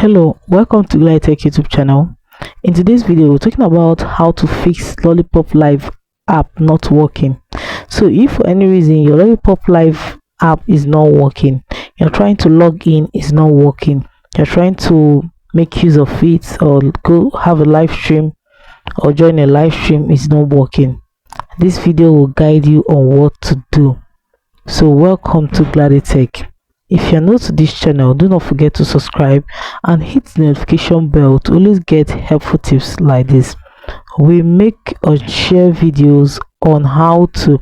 Hello, welcome to Lollipop YouTube channel. In today's video, we're talking about how to fix Lollipop Live app not working. So if for any reason your Lollipop Live app is not working, you're trying to log in, it's not working, you're trying to make use of it or go have a live stream or join a live stream, is not working, this video will guide you on what to do. So welcome to Tech. If you're new to this channel, do not forget to subscribe and hit the notification bell to always get helpful tips like this. We make or share videos on how to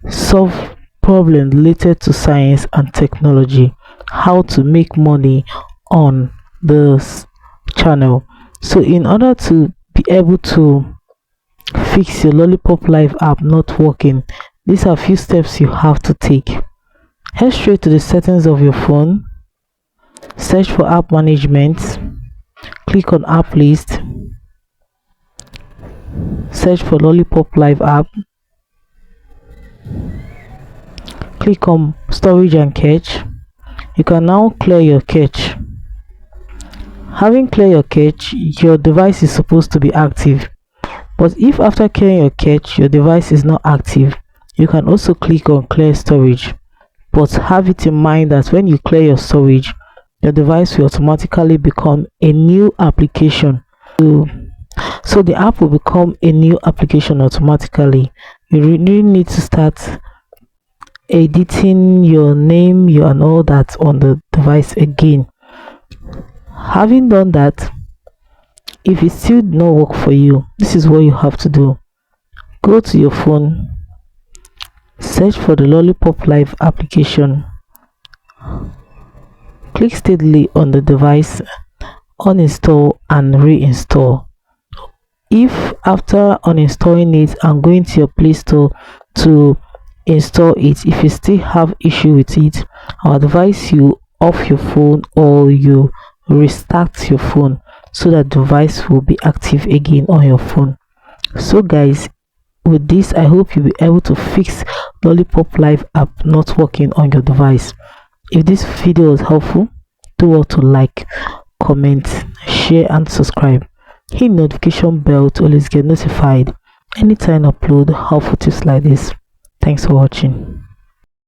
solve problems related to science and technology, how to make money on this channel. So in order to be able to fix your Lollipop Live app not working, these are a few steps you have to take. Head straight to the settings of your phone, search for app management, click on app list, search for Lollipop Live app, click on storage and cache. You can now clear your cache. Having cleared your cache, your device is supposed to be active, but if after clearing your cache your device is not active, you can also click on clear storage. But have it in mind that when you clear your storage, your device will automatically become a new application. So the app will become a new application automatically. You really need to start editing your name, and all that on the device again. Having done that, if it still did not work for you, this is what you have to do. Go to your phone, search for the Lollipop Live application, click steadily on the device, uninstall and reinstall. If after uninstalling it and going to your Play Store to install it, if you still have issue with it, I'll advise you off your phone or you restart your phone so that device will be active again on your phone. So guys, with this, I hope you'll be able to fix Lollipop Live app not working on your device. If this video was helpful, do well to like, comment, share and subscribe. Hit the notification bell to always get notified anytime I upload helpful tips like this. Thanks for watching.